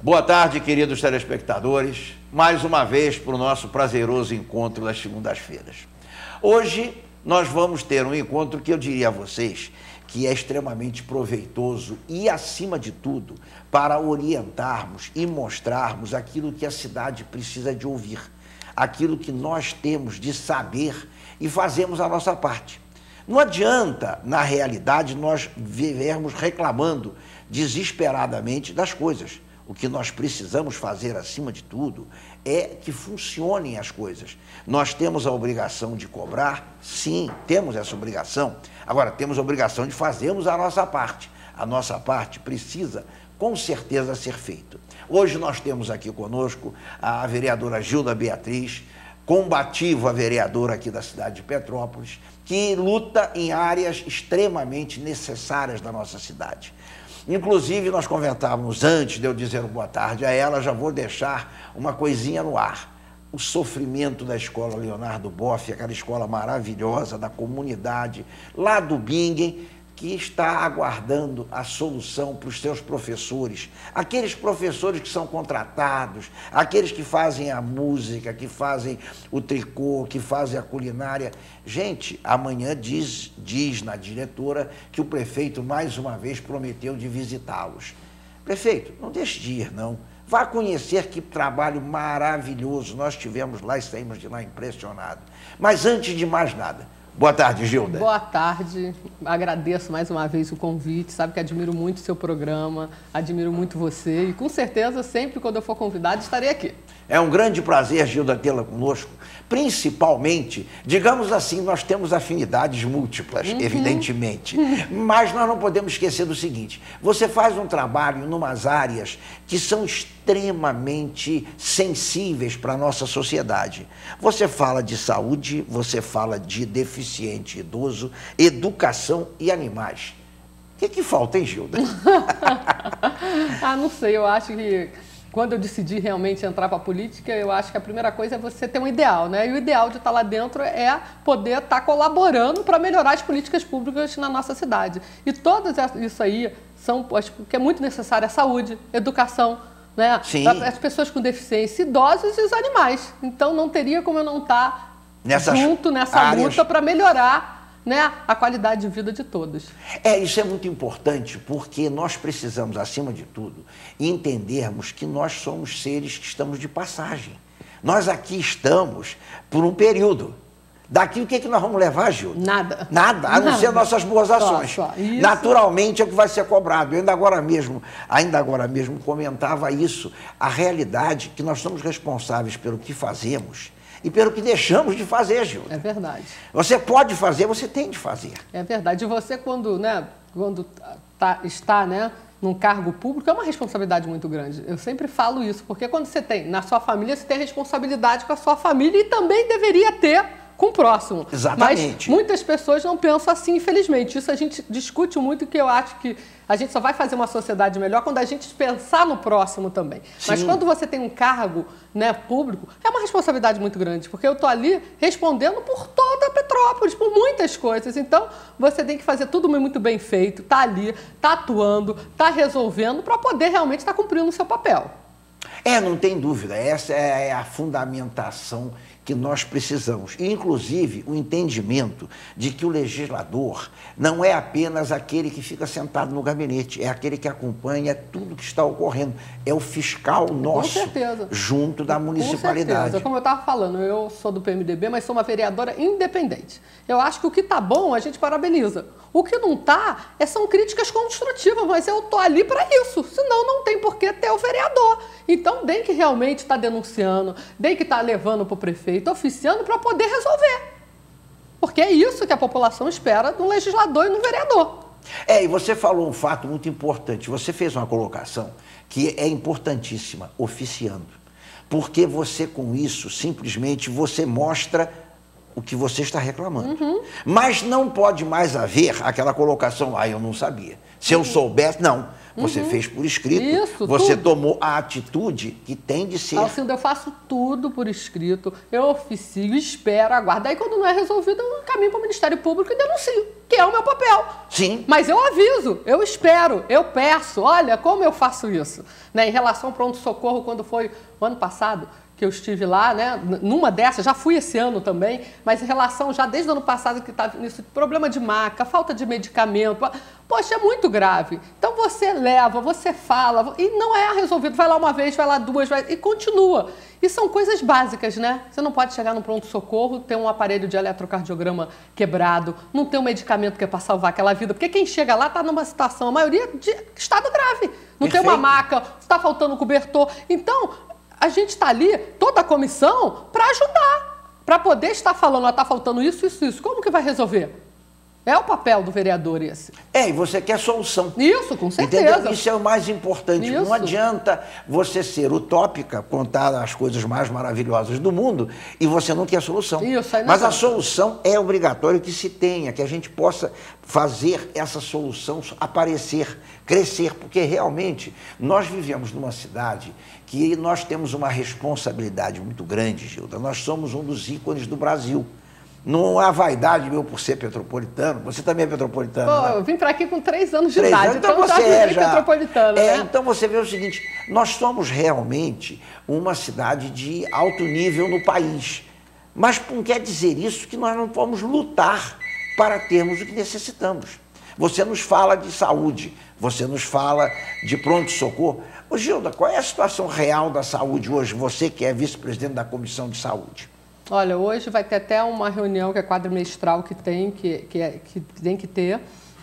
Boa tarde, queridos telespectadores, mais uma vez para o nosso prazeroso encontro das segundas-feiras. Hoje nós vamos ter um encontro que eu diria a vocês que é extremamente proveitoso e, acima de tudo, para orientarmos e mostrarmos aquilo que a cidade precisa de ouvir, aquilo que nós temos de saber e fazemos a nossa parte. Não adianta, na realidade, nós vivermos reclamando desesperadamente das coisas. O que nós precisamos fazer, acima de tudo, é que funcionem as coisas. Nós temos a obrigação de cobrar, sim, temos essa obrigação. Agora, temos a obrigação de fazermos a nossa parte. A nossa parte precisa, com certeza, ser feita. Hoje nós temos aqui conosco a vereadora Gilda Beatriz, combativa vereadora aqui da cidade de Petrópolis, que luta em áreas extremamente necessárias da nossa cidade. Inclusive, nós comentávamos antes de eu dizer boa tarde a ela, já vou deixar uma coisinha no ar. O sofrimento da escola Leonardo Boff, aquela escola maravilhosa da comunidade, lá do Bingen, que está aguardando a solução para os seus professores. Aqueles professores que são contratados, aqueles que fazem a música, que fazem o tricô, que fazem a culinária. Gente, amanhã diz na diretora que o prefeito mais uma vez prometeu de visitá-los. Prefeito, não deixe de ir, não. Vá conhecer que trabalho maravilhoso. Nós tivemos lá e saímos de lá impressionados. Mas antes de mais nada, boa tarde, Gilda. Boa tarde, agradeço mais uma vez o convite, sabe que admiro muito o seu programa, admiro muito você e com certeza sempre quando eu for convidado estarei aqui. É um grande prazer, Gilda, tê-la conosco, principalmente, digamos assim, nós temos afinidades múltiplas, evidentemente, mas nós não podemos esquecer do seguinte, você faz um trabalho em umas áreas que são extremamente sensíveis para a nossa sociedade. Você fala de saúde, você fala de deficiente idoso, educação e animais. O que falta, hein, Gilda? Não sei, eu acho que quando eu decidi realmente entrar para a política, eu acho que a primeira coisa é você ter um ideal, né? E o ideal de estar lá dentro é poder estar colaborando para melhorar as políticas públicas na nossa cidade. E todas isso aí são, acho que é muito necessário, a saúde, educação, né? Sim. As pessoas com deficiência, idosos e os animais. Então não teria como eu não estar junto nessa luta para melhorar, né, a qualidade de vida de todos. Isso é muito importante, porque nós precisamos, acima de tudo, entendermos que nós somos seres que estamos de passagem. Nós aqui estamos por um período. Daqui o que é que nós vamos levar, Gilda? Nada. Nada, a não ser nossas boas ações. Só. Naturalmente é o que vai ser cobrado. Eu ainda agora mesmo comentava isso. A realidade é que nós somos responsáveis pelo que fazemos e pelo que deixamos de fazer, Gilda. É verdade. Você pode fazer, você tem de fazer. É verdade. E você, quando está, né, num cargo público, é uma responsabilidade muito grande. Eu sempre falo isso, porque quando você tem, na sua família, você tem responsabilidade com a sua família e também deveria ter com o próximo. Exatamente. Mas muitas pessoas não pensam assim, infelizmente. Isso a gente discute muito, que eu acho que a gente só vai fazer uma sociedade melhor quando a gente pensar no próximo também. Sim. Mas quando você tem um cargo, né, público, é uma responsabilidade muito grande, porque eu estou ali respondendo por toda Petrópolis, por muitas coisas. Então, você tem que fazer tudo muito bem feito, tá ali, tá atuando, tá resolvendo, para poder realmente estar cumprindo o seu papel. Não tem dúvida. Essa é a fundamentação que nós precisamos. Inclusive, o entendimento de que o legislador não é apenas aquele que fica sentado no gabinete, é aquele que acompanha tudo que está ocorrendo. É o fiscal nosso, junto da municipalidade. Com certeza. Como eu estava falando, eu sou do PMDB, mas sou uma vereadora independente. Eu acho que o que está bom, a gente parabeniza. O que não está, são críticas construtivas, mas eu estou ali para isso. Senão, não tem por que ter o vereador. Então, tem que realmente estar denunciando, tem que estar levando para o prefeito, oficiando para poder resolver. Porque é isso que a população espera de um legislador e de um vereador. E você falou um fato muito importante. Você fez uma colocação que é importantíssima, oficiando. Porque você, com isso, simplesmente você mostra o que você está reclamando. Mas não pode mais haver aquela colocação, eu não sabia. Se eu soubesse, não. Você fez por escrito, isso, você tudo. tomou a atitude que tem de ser. Alcindo, eu faço tudo por escrito, eu oficio, espero, aguardo. Aí quando não é resolvido, eu caminho para o Ministério Público e denuncio. que é o meu papel. Sim. Mas eu aviso, eu espero, eu peço. Olha como eu faço isso. Né? Em relação ao pronto-socorro, quando foi o ano passado, que eu estive lá, né? Numa dessas, já fui esse ano também, mas em relação já desde o ano passado que estava nisso, problema de maca, falta de medicamento, poxa, é muito grave. Então você leva, você fala, e não é resolvido, vai lá uma vez, vai lá duas, e continua. E são coisas básicas, né? Você não pode chegar no pronto-socorro, ter um aparelho de eletrocardiograma quebrado, não ter um medicamento que é para salvar aquela vida, porque quem chega lá está numa situação, a maioria de estado grave. Não tem uma maca, está faltando cobertor. Então, a gente está ali, toda a comissão, para ajudar, para poder estar falando, está faltando isso, isso, isso. Como que vai resolver? É o papel do vereador esse. E você quer solução. Isso, com certeza. Entendeu? Isso é o mais importante. Isso. Não adianta você ser utópica, contar as coisas mais maravilhosas do mundo e você não ter a solução. Isso, aí não Mas a solução é obrigatório que se tenha, que a gente possa fazer essa solução aparecer, crescer, porque realmente nós vivemos numa cidade que nós temos uma responsabilidade muito grande, Gilda. Nós somos um dos ícones do Brasil. Não há vaidade meu por ser petropolitano. Você também é petropolitano, né? Eu vim para aqui com 3 anos de idade, então você é já petropolitano, né? Então você vê o seguinte, nós somos realmente uma cidade de alto nível no país. Mas não quer dizer isso que nós não vamos lutar para termos o que necessitamos. Você nos fala de saúde, você nos fala de pronto-socorro. Ô Gilda, qual é a situação real da saúde hoje, você que é vice-presidente da Comissão de Saúde? Olha, hoje vai ter até uma reunião que é quadrimestral que tem que ter,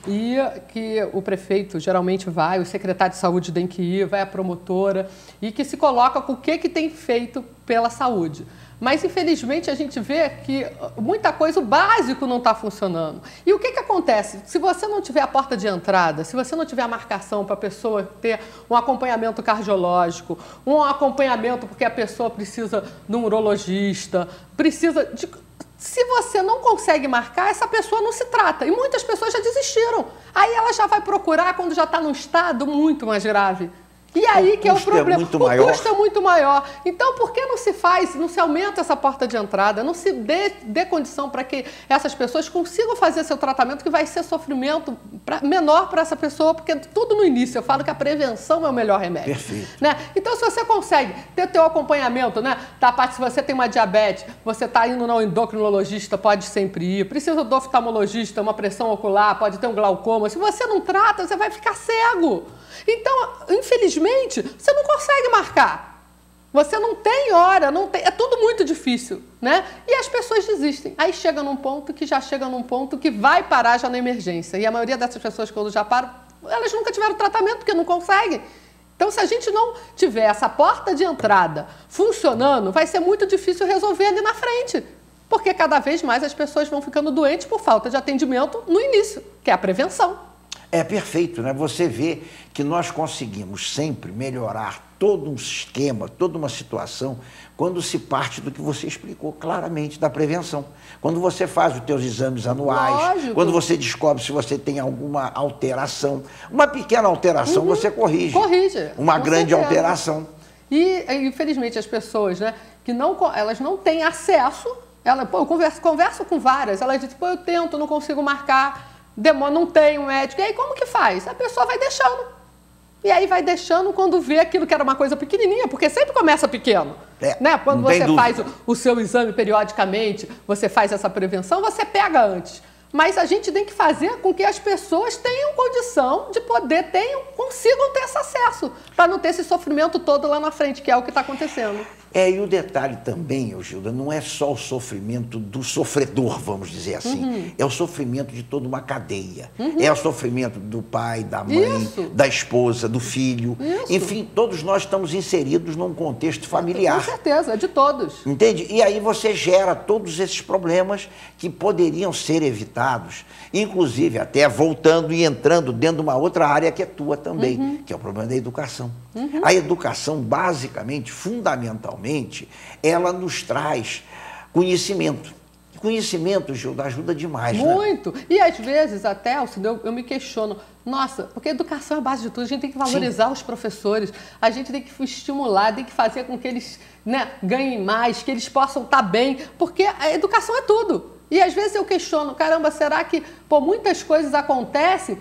e que o prefeito geralmente vai, o secretário de saúde tem que ir, vai a promotora, e que se coloca com o que tem feito pela saúde. Mas, infelizmente, a gente vê que muita coisa, o básico não está funcionando. E o que acontece? Se você não tiver a porta de entrada, se você não tiver a marcação para a pessoa ter um acompanhamento cardiológico, um acompanhamento porque a pessoa precisa de um urologista, precisa de... Se você não consegue marcar, essa pessoa não se trata. E muitas pessoas já desistiram. Aí ela já vai procurar quando já está num estado muito mais grave. E aí que é o problema. O custo é muito maior. Então, por que não se faz, não se aumenta essa porta de entrada, não se dê condição para que essas pessoas consigam fazer seu tratamento, que vai ser sofrimento menor para essa pessoa, porque tudo no início, eu falo que a prevenção é o melhor remédio. Perfeito. Né? Então, se você consegue ter teu acompanhamento, né? Se você tem uma diabetes, você está indo no endocrinologista, pode sempre ir, precisa do oftalmologista, uma pressão ocular, pode ter um glaucoma. Se você não trata, você vai ficar cego. Então, infelizmente, você não consegue marcar. Você não tem hora, é tudo muito difícil, né? E as pessoas desistem. Aí chega num ponto que vai parar já na emergência. E a maioria dessas pessoas, quando já param, elas nunca tiveram tratamento, porque não conseguem. Então, se a gente não tiver essa porta de entrada funcionando, vai ser muito difícil resolver ali na frente. Porque cada vez mais as pessoas vão ficando doentes por falta de atendimento no início, que é a prevenção. É perfeito, né? Você vê que nós conseguimos sempre melhorar todo um sistema, toda uma situação, quando se parte do que você explicou claramente, da prevenção. Quando você faz os teus exames anuais, lógico, quando você descobre se você tem alguma alteração, uma pequena alteração você corrige. Corrige. Uma grande alteração. E, infelizmente, as pessoas, né, elas não têm acesso, eu converso com várias, elas dizem, eu tento, não consigo marcar, demora, não tem um médico. E aí, como que faz? A pessoa vai deixando. E aí vai deixando quando vê aquilo que era uma coisa pequenininha, porque sempre começa pequeno. Né? Quando você faz o seu exame periodicamente, você faz essa prevenção, você pega antes. Mas a gente tem que fazer com que as pessoas tenham condição de poder, consigam ter esse acesso, para não ter esse sofrimento todo lá na frente, que é o que está acontecendo. E o detalhe também, Gilda, não é só o sofrimento do sofredor, vamos dizer assim. É o sofrimento de toda uma cadeia. É o sofrimento do pai, da mãe, da esposa, do filho. Enfim, todos nós estamos inseridos num contexto familiar. Com certeza, é de todos. Entende? E aí você gera todos esses problemas que poderiam ser evitados, inclusive até voltando e entrando dentro de uma outra área que é tua também, que é o problema da educação. A educação, basicamente, fundamentalmente, ela nos traz conhecimento. Conhecimento, Gilda, ajuda demais, muito. Né? E às vezes até, eu me questiono, nossa, porque a educação é a base de tudo, a gente tem que valorizar os professores, a gente tem que estimular, tem que fazer com que eles, né, ganhem mais, que eles possam estar bem, porque a educação é tudo. E às vezes eu questiono, caramba, será que muitas coisas acontecem?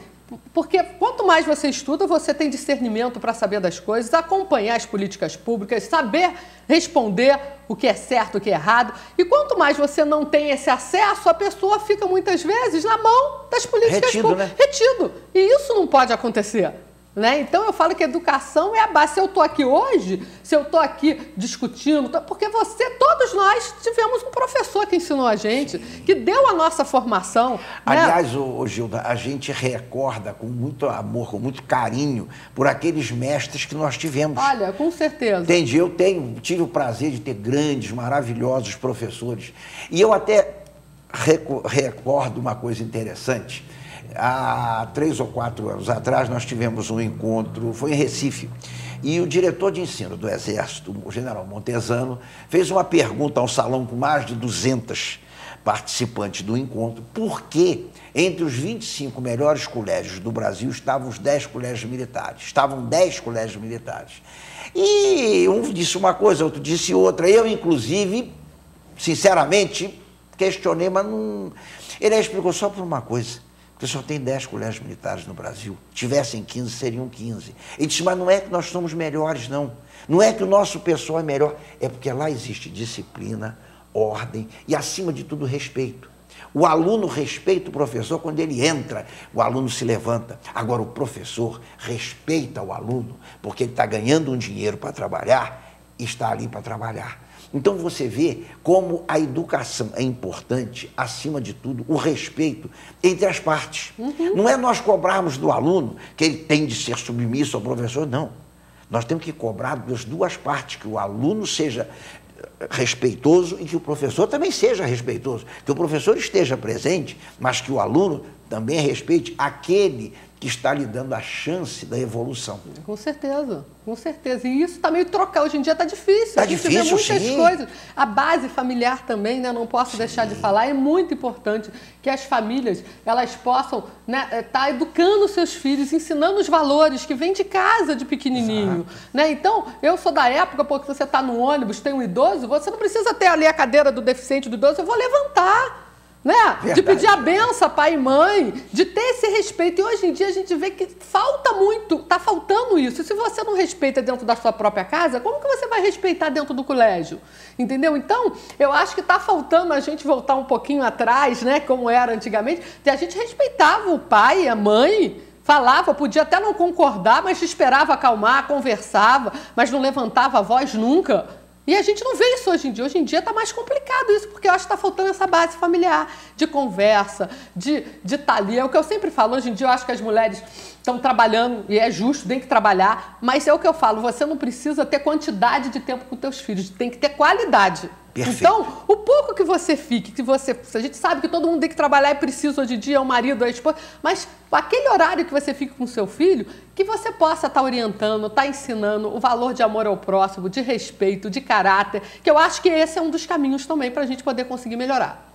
Porque quanto mais você estuda, você tem discernimento para saber das coisas, acompanhar as políticas públicas, saber responder o que é certo, o que é errado. E quanto mais você não tem esse acesso, a pessoa fica muitas vezes na mão das políticas públicas. Né? Retido. E isso não pode acontecer. Né? Então eu falo que a educação é a base. Se eu estou aqui hoje, se eu estou aqui discutindo, porque todos nós tivemos um professor que ensinou a gente, que deu a nossa formação. Aliás, Gilda, a gente recorda com muito amor, com muito carinho por aqueles mestres que nós tivemos. Olha, com certeza. Entendi, eu tive o prazer de ter grandes, maravilhosos professores. E eu até recordo uma coisa interessante. Há 3 ou 4 anos atrás, nós tivemos um encontro, foi em Recife, e o diretor de ensino do Exército, o general Montesano, fez uma pergunta ao salão com mais de 200 participantes do encontro, por que entre os 25 melhores colégios do Brasil estavam os 10 colégios militares, estavam 10 colégios militares. E um disse uma coisa, outro disse outra, eu inclusive, sinceramente, questionei, mas não... Ele explicou só por uma coisa, porque só tem 10 colégios militares no Brasil. Tivessem 15, seriam 15. Ele disse, mas não é que nós somos melhores, não. Não é que o nosso pessoal é melhor. É porque lá existe disciplina, ordem e, acima de tudo, respeito. O aluno respeita o professor quando ele entra, o aluno se levanta. Agora, o professor respeita o aluno porque ele está ganhando um dinheiro para trabalhar e está ali para trabalhar. Então você vê como a educação é importante, acima de tudo, o respeito entre as partes. Não é nós cobrarmos do aluno que ele tem de ser submisso ao professor, não. Nós temos que cobrar das duas partes, que o aluno seja respeitoso e que o professor também seja respeitoso. Que o professor esteja presente, mas que o aluno também respeite aquele que está lhe dando a chance da evolução. Com certeza, com certeza. E isso está meio trocado. Hoje em dia está difícil. Está difícil, vê muitas sim. coisas. A base familiar também, né? Não posso deixar de falar. É muito importante que as famílias elas possam, né, tá educando seus filhos, ensinando os valores que vêm de casa de pequenininho. Né? Então, eu sou da época, porque você está no ônibus, tem um idoso, você não precisa ter ali a cadeira do deficiente do idoso, eu vou levantar. Né? De pedir a benção a pai e mãe, de ter esse respeito. E hoje em dia a gente vê que falta muito, está faltando isso. E se você não respeita dentro da sua própria casa, como que você vai respeitar dentro do colégio? Entendeu? Então, eu acho que está faltando a gente voltar um pouquinho atrás, né? Como era antigamente, que a gente respeitava o pai, a mãe, falava, podia até não concordar, mas esperava acalmar, conversava, mas não levantava a voz nunca. E a gente não vê isso hoje em dia. Hoje em dia está mais complicado isso, porque eu acho que está faltando essa base familiar, de conversa, de estar ali. É o que eu sempre falo, hoje em dia eu acho que as mulheres estão trabalhando, e é justo, tem que trabalhar, mas é o que eu falo, você não precisa ter quantidade de tempo com teus filhos, tem que ter qualidade. Perfeito. Então, o pouco que você fique, a gente sabe que todo mundo tem que trabalhar e precisa hoje em dia, é o marido, é a esposa, mas aquele horário que você fica com o seu filho, que você possa estar orientando, estar ensinando o valor de amor ao próximo, de respeito, de caráter, que eu acho que esse é um dos caminhos também para a gente poder conseguir melhorar.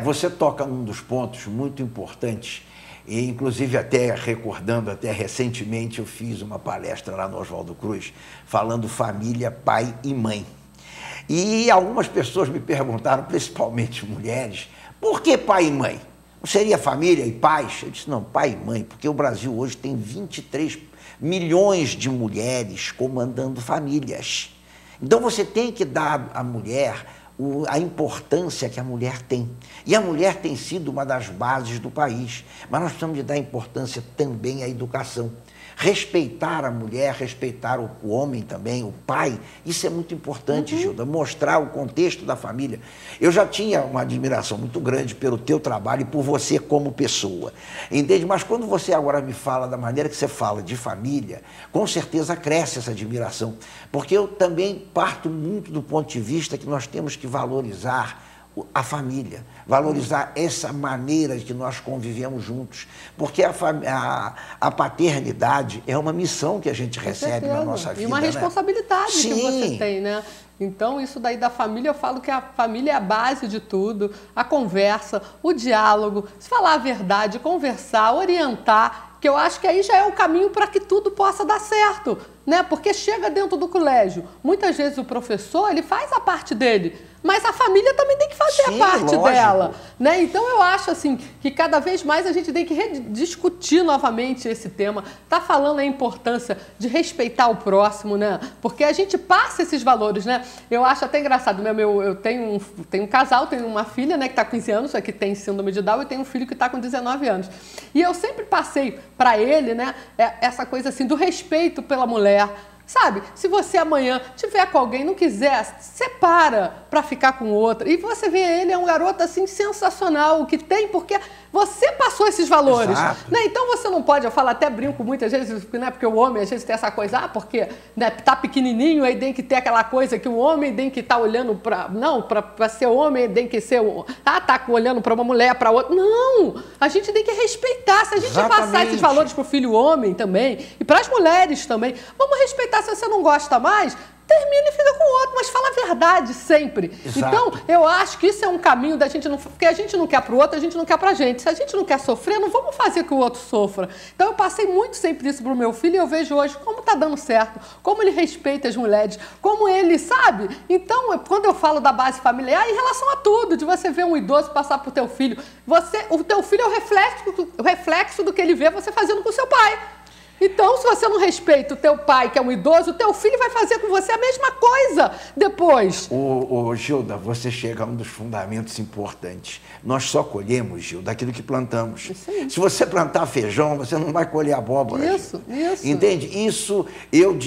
Você toca num dos pontos muito importantes, e inclusive até recordando, até recentemente eu fiz uma palestra lá no Oswaldo Cruz, falando família, pai e mãe. E algumas pessoas me perguntaram, principalmente mulheres, por que pai e mãe? Não seria família e pais? Eu disse, não, pai e mãe, porque o Brasil hoje tem 23 milhões de mulheres comandando famílias. Então você tem que dar à mulher a importância que a mulher tem. E a mulher tem sido uma das bases do país, mas nós precisamos de dar importância também à educação. Respeitar a mulher, respeitar o homem também, o pai, isso é muito importante, Gilda, mostrar o contexto da família. Eu já tinha uma admiração muito grande pelo teu trabalho e por você como pessoa, entende? Mas quando você agora me fala da maneira que você fala de família, com certeza cresce essa admiração, porque eu também parto muito do ponto de vista que nós temos que valorizar a família, valorizar essa maneira de que nós convivemos juntos, porque a paternidade é uma missão que a gente recebe na nossa vida. E uma responsabilidade, né? Que você tem, né? Então, isso daí da família, eu falo que a família é a base de tudo, a conversa, o diálogo, se falar a verdade, conversar, orientar, que eu acho que aí já é o caminho para que tudo possa dar certo. né? Porque chega dentro do colégio, muitas vezes o professor, ele faz a parte dele, mas a família também tem que fazer Sim, a parte lógico. dela, né? Então eu acho assim que cada vez mais a gente tem que rediscutir novamente esse tema. Tá falando a importância de respeitar o próximo, né? Porque a gente passa esses valores, né? Eu acho até engraçado, né? Eu tenho um casal, tenho uma filha, né, que está com 15 anos, que tem síndrome de Down, e tenho um filho que está com 19 anos. E eu sempre passei para ele, né, essa coisa assim do respeito pela mulher. Sabe, se você amanhã tiver com alguém, não quiser, separa para ficar com outra. E você vê ele, é um garoto assim sensacional, o que tem, porque você passou esses valores. Né? Então você não pode, eu falo, até brinco muitas vezes, né, porque o homem às vezes tem essa coisa, porque né, tá pequenininho, aí tem que ter aquela coisa que o homem tem que estar olhando para, não, para ser homem, tem que ser, tá olhando para uma mulher, para outra. Não, a gente tem que respeitar. Se a gente passar esses valores para o filho homem também, e para as mulheres também, vamos respeitar. Se você não gosta mais, termina e fica com o outro, mas fala a verdade sempre. Exato. Então, eu acho que isso é um caminho da gente não... Porque a gente não quer para o outro, a gente não quer para a gente. Se a gente não quer sofrer, não vamos fazer que o outro sofra. Então, eu passei muito sempre isso para o meu filho e eu vejo hoje como está dando certo, como ele respeita as mulheres, como ele, sabe? Então, quando eu falo da base familiar, em relação a tudo, de você ver um idoso passar para o teu filho, o teu filho é o reflexo do que ele vê você fazendo com o seu pai. Então, se você não respeita o teu pai, que é um idoso, o teu filho vai fazer com você a mesma coisa depois. Gilda, você chega a um dos fundamentos importantes. Nós só colhemos, Gilda, aquilo que plantamos. Se você plantar feijão, você não vai colher abóbora. Isso. Entende? Isso, eu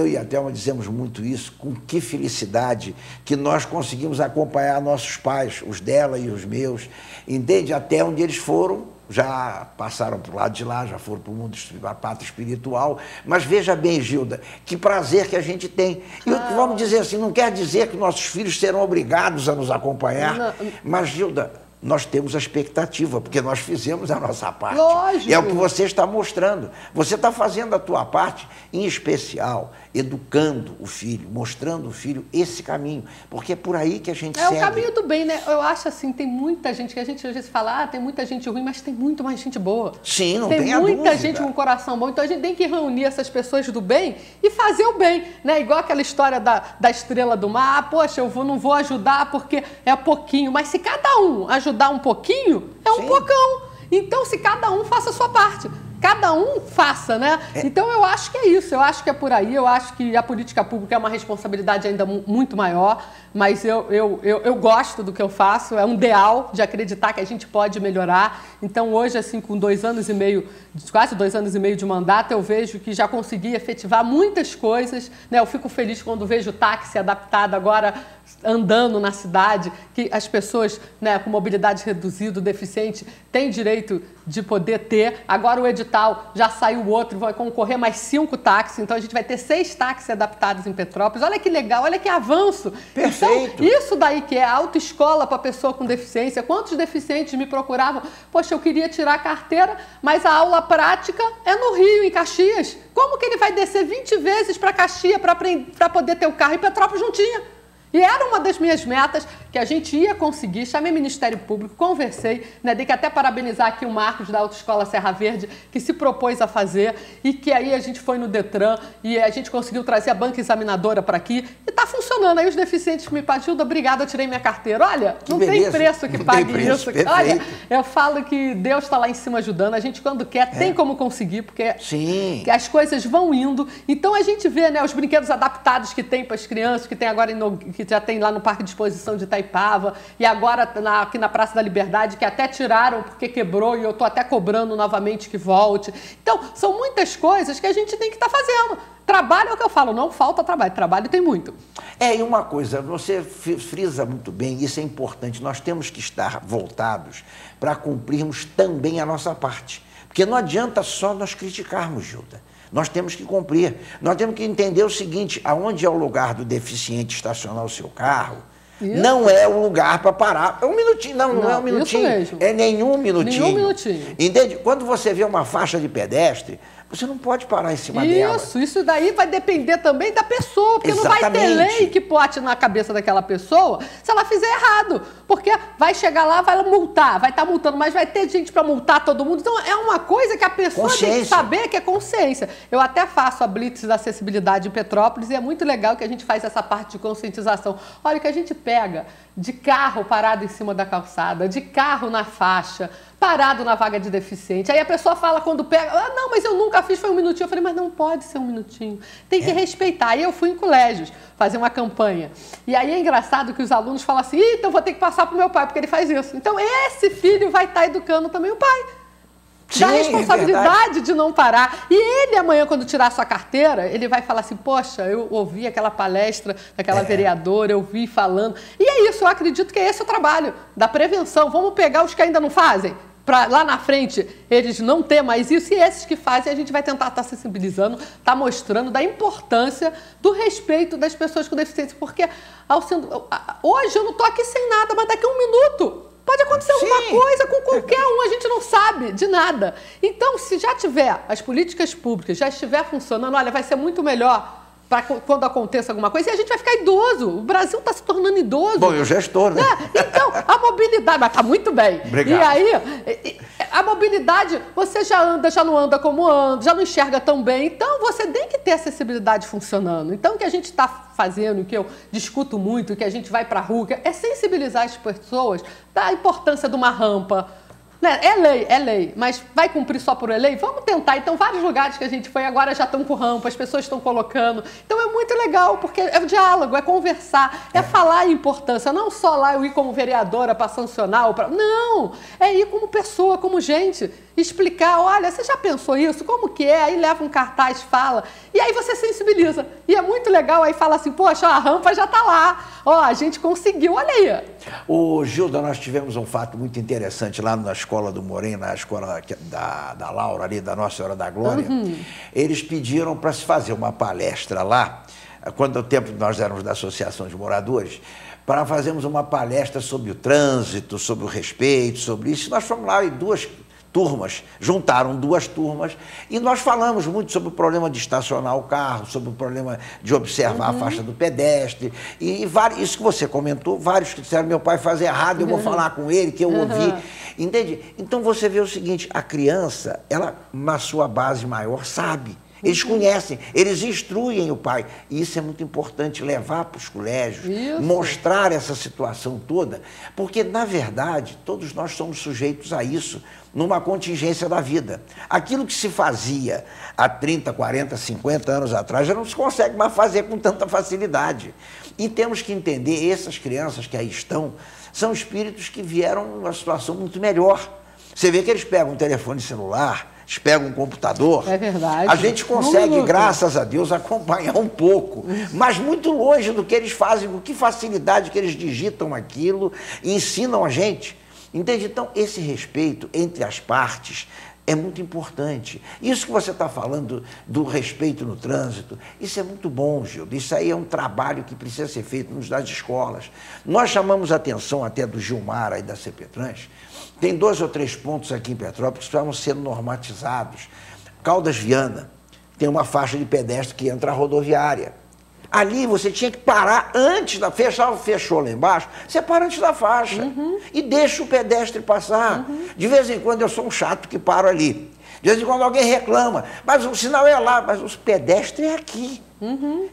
e a Thelma dizemos muito isso, com que felicidade que nós conseguimos acompanhar nossos pais, os dela e os meus, entende? Até onde eles foram. Já passaram para o lado de lá, já foram para o mundo da pátria espiritual. Mas veja bem, Gilda, que prazer que a gente tem. E vamos dizer assim, não quer dizer que nossos filhos serão obrigados a nos acompanhar. Não. Mas, Gilda, nós temos a expectativa, porque nós fizemos a nossa parte. Lógico. É o que você está mostrando. Você está fazendo a tua parte, em especial, educando o filho, mostrando o filho esse caminho, porque é por aí que a gente segue. É o caminho do bem, né? Eu acho assim, tem muita gente, que a gente às vezes fala, tem muita gente ruim, mas tem muito mais gente boa. Sim, não tem a dúvida. Tem muita gente com coração bom, então a gente tem que reunir essas pessoas do bem e fazer o bem, né? Igual aquela história da estrela do mar, poxa, não vou ajudar porque é pouquinho, mas se cada um ajudar um pouquinho, é um pocão. Então, se cada um faça a sua parte. Cada um faça, né? Então, eu acho que é isso, eu acho que é por aí, eu acho que a política pública é uma responsabilidade ainda muito maior, mas eu gosto do que eu faço, é um ideal de acreditar que a gente pode melhorar. Então, hoje, assim, com 2 anos e meio, quase 2 anos e meio de mandato, eu vejo que já consegui efetivar muitas coisas, né? Eu fico feliz quando vejo o táxi adaptado agora, andando na cidade, que as pessoas, né, com mobilidade reduzida, deficiente, têm direito de poder ter. Agora o edital já saiu outro, vai concorrer mais 5 táxis, então a gente vai ter 6 táxis adaptados em Petrópolis. Olha que legal, olha que avanço. Perfeito. Então, isso daí que é autoescola para pessoa com deficiência. Quantos deficientes me procuravam? Poxa, eu queria tirar a carteira, mas a aula prática é no Rio, em Caxias. Como que ele vai descer 20 vezes para Caxias para poder ter o carro? Em Petrópolis não tinha. E era uma das minhas metas que a gente ia conseguir. Chamei o Ministério Público, conversei, né? Dei que até parabenizar aqui o Marcos da Autoescola Serra Verde, que se propôs a fazer, e que aí a gente foi no Detran e a gente conseguiu trazer a banca examinadora para aqui e está funcionando. Aí os deficientes que me pedem, Gilda, obrigada, eu tirei minha carteira. Olha, não tem preço que pague isso. Olha, eu falo que Deus está lá em cima ajudando. A gente, quando quer, tem como conseguir, porque que as coisas vão indo. Então a gente vê, né, os brinquedos adaptados que tem para as crianças, que tem agora que já tem lá no Parque de Exposição de Itaipava, e agora aqui na Praça da Liberdade, que até tiraram porque quebrou, e eu estou até cobrando novamente que volte. Então, são muitas coisas que a gente tem que estar fazendo. Trabalho é o que eu falo, não falta trabalho, trabalho tem muito. E uma coisa, você frisa muito bem, isso é importante, nós temos que estar voltados para cumprirmos também a nossa parte. Porque não adianta só nós criticarmos, Gilda. Nós temos que cumprir. Nós temos que entender o seguinte, aonde é o lugar do deficiente estacionar o seu carro, não é o lugar para parar. É um minutinho, não é um minutinho. Isso mesmo. É nenhum minutinho. Nenhum minutinho. Entende? Quando você vê uma faixa de pedestre, Você não pode parar em cima dela. Isso daí vai depender também da pessoa, porque não vai ter lei que bote na cabeça daquela pessoa se ela fizer errado. Porque vai chegar lá, vai multar, vai estar multando, mas vai ter gente para multar todo mundo. Então é uma coisa que a pessoa tem que saber, que é consciência. Eu até faço a Blitz da Acessibilidade em Petrópolis e é muito legal que a gente faz essa parte de conscientização. Olha, o que a gente pega de carro parado em cima da calçada, de carro na faixa, parado na vaga de deficiente. Aí a pessoa fala quando pega, não, mas eu nunca fiz, foi um minutinho. Eu falei, mas não pode ser um minutinho. Tem que respeitar. Aí eu fui em colégios fazer uma campanha. E aí é engraçado que os alunos falam assim, então vou ter que passar para o meu pai, porque ele faz isso. Então esse filho vai estar educando também o pai. Sim, da responsabilidade de não parar. E ele amanhã, quando tirar sua carteira, ele vai falar assim, poxa, eu ouvi aquela palestra daquela vereadora, eu vi falando. E é isso, eu acredito que é esse o trabalho da prevenção. Vamos pegar os que ainda não fazem, para lá na frente eles não ter mais isso, e esses que fazem a gente vai tentar estar sensibilizando, estar mostrando da importância do respeito das pessoas com deficiência, porque hoje eu não estou aqui sem nada, mas daqui a um minuto pode acontecer alguma coisa com qualquer um, a gente não sabe de nada. Então, se já tiver, as políticas públicas já estiver funcionando, olha, vai ser muito melhor para quando aconteça alguma coisa, e a gente vai ficar idoso. O Brasil está se tornando idoso. Bom, eu já estou, né? Então, a mobilidade, mas está muito bem. Obrigado. E aí, a mobilidade, você já anda, já não anda como anda, já não enxerga tão bem. Então, você tem que ter acessibilidade funcionando. Então, o que a gente está fazendo, o que eu discuto muito, o que a gente vai para a rua, é sensibilizar as pessoas da importância de uma rampa. É lei, mas vai cumprir só por lei? Vamos tentar. Então, vários lugares que a gente foi agora já estão com rampa, as pessoas estão colocando. Então, é muito legal, porque é o diálogo, é conversar, é falar a importância. Não só lá eu ir como vereadora para sancionar. Não, é ir como pessoa, como gente. Explicar, olha, você já pensou isso? Como que é? Aí leva um cartaz, fala. E aí você sensibiliza. E é muito legal, aí fala assim, poxa, a rampa já está lá. Ó, a gente conseguiu, olha aí. Ô, Gilda, nós tivemos um fato muito interessante lá na escola do Moreno, na escola da Laura, ali, da Nossa Senhora da Glória. Eles pediram para se fazer uma palestra lá, quando o tempo nós éramos da Associação de Moradores, para fazermos uma palestra sobre o trânsito, sobre o respeito, sobre isso. Nós fomos lá e juntaram duas turmas, e nós falamos muito sobre o problema de estacionar o carro, sobre o problema de observar a faixa do pedestre, e isso que você comentou, vários que disseram, meu pai faz errado, eu vou falar com ele, que eu ouvi, entende? Então você vê o seguinte, a criança, ela na sua base maior sabe, eles conhecem, eles instruem o pai. E isso é muito importante, levar para os colégios, mostrar essa situação toda, porque, na verdade, todos nós somos sujeitos a isso, numa contingência da vida. Aquilo que se fazia há 30, 40, 50 anos atrás, já não se consegue mais fazer com tanta facilidade. E temos que entender, essas crianças que aí estão, são espíritos que vieram numa situação muito melhor. Você vê que eles pegam um telefone celular, eles pegam um computador. É verdade. A gente consegue, graças a Deus, acompanhar um pouco, mas muito longe do que eles fazem, com que facilidade que eles digitam aquilo e ensinam a gente. Entende? Então, esse respeito entre as partes é muito importante. Isso que você está falando do respeito no trânsito, isso é muito bom, Gildo. Isso aí é um trabalho que precisa ser feito nas escolas. Nós chamamos a atenção até do Gilmar aí da CPTrans. Tem 2 ou 3 pontos aqui em Petrópolis que estavam sendo normatizados. Caldas Viana tem uma faixa de pedestre que entra a rodoviária. Ali você tinha que parar antes da... Fechou lá embaixo, você para antes da faixa e deixa o pedestre passar. De vez em quando eu sou um chato que paro ali. De vez em quando alguém reclama, mas o sinal é lá, mas o pedestre é aqui.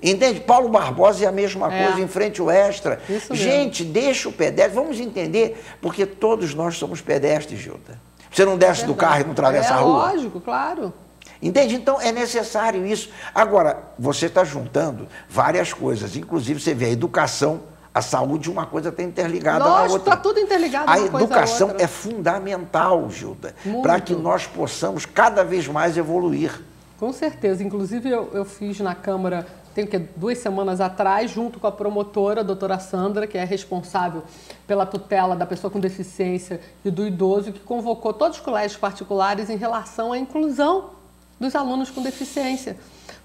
Entende? Paulo Barbosa é a mesma coisa, em frente ao Extra. Gente, deixa o pedestre, vamos entender, porque todos nós somos pedestres, Gilda. Você não desce do carro e não atravessa a rua? Lógico, claro. Entende? Então, é necessário isso. Agora, você está juntando várias coisas, inclusive você vê a educação, a saúde, uma coisa está interligada à outra. Está tudo interligado. A educação é fundamental, Gilda, para que nós possamos cada vez mais evoluir. Com certeza. Inclusive, eu fiz na Câmara, tem 2 semanas atrás, junto com a promotora, a doutora Sandra, que é responsável pela tutela da pessoa com deficiência e do idoso, que convocou todos os colégios particulares em relação à inclusão dos alunos com deficiência.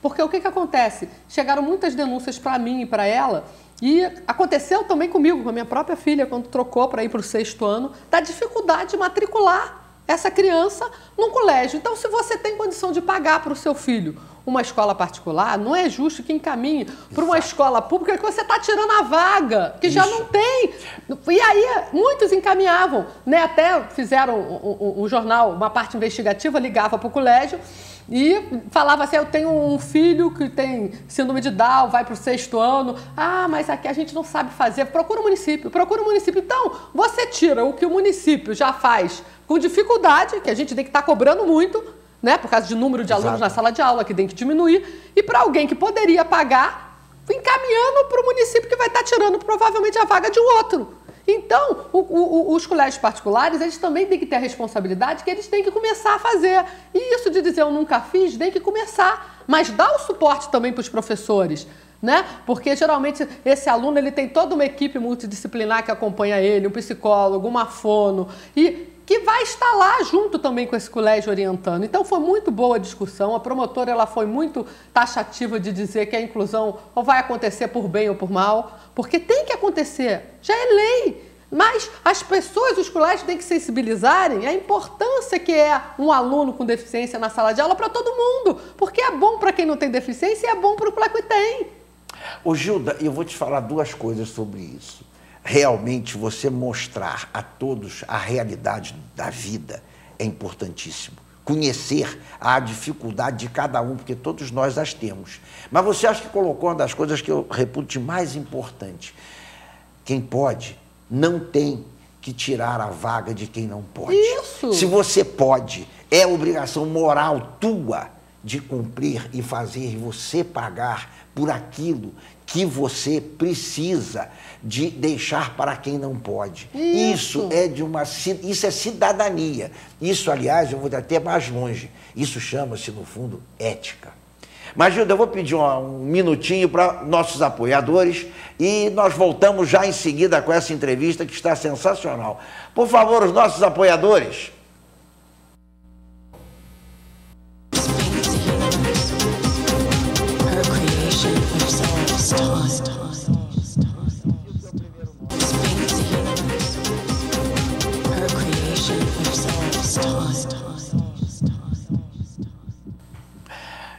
Porque o que acontece? Chegaram muitas denúncias para mim e para ela, e aconteceu também comigo, com a minha própria filha, quando trocou para ir para o 6º ano, da dificuldade de matricular essa criança num colégio. Então, se você tem condição de pagar para o seu filho uma escola particular, não é justo que encaminhe para uma escola pública que você está tirando a vaga, que já não tem. E aí, muitos encaminhavam, né? Até fizeram um jornal, uma parte investigativa, ligava para o colégio e falava assim, eu tenho um filho que tem síndrome de Down, vai para o 6º ano. Ah, mas aqui a gente não sabe fazer. Procura o município, procura o município. Então, você tira o que o município já faz com dificuldade, que a gente tem que estar cobrando muito, né, por causa de número de alunos na sala de aula, que tem que diminuir, e para alguém que poderia pagar, encaminhando para o município que vai estar tirando provavelmente a vaga de outro. Então, os colégios particulares, eles também têm que ter a responsabilidade que eles têm que começar a fazer. E isso de dizer eu nunca fiz, tem que começar. Mas dá o suporte também para os professores, né? Porque geralmente esse aluno ele tem toda uma equipe multidisciplinar que acompanha ele, um psicólogo, uma fono, e que vai estar lá junto também com esse colégio orientando. Então foi muito boa a discussão, a promotora ela foi muito taxativa de dizer que a inclusão ou vai acontecer por bem ou por mal, porque tem que acontecer, já é lei. Mas as pessoas, os colégios têm que sensibilizarem a importância que é um aluno com deficiência na sala de aula para todo mundo, porque é bom para quem não tem deficiência e é bom para o que tem. Ô Gilda, eu vou te falar duas coisas sobre isso. Realmente você mostrar a todos a realidade da vida é importantíssimo. Conhecer a dificuldade de cada um, porque todos nós as temos. Mas você acha que colocou uma das coisas que eu reputo de mais importante. Quem pode, não tem que tirar a vaga de quem não pode. Isso! Se você pode, é obrigação moral tua de cumprir e fazer você pagar por aquilo que você precisa de deixar para quem não pode. Isso é cidadania. Isso, aliás, eu vou até mais longe. Isso chama-se, no fundo, ética. Mas, Gilda, eu vou pedir um minutinho para nossos apoiadores e nós voltamos já em seguida com essa entrevista que está sensacional. Por favor, os nossos apoiadores.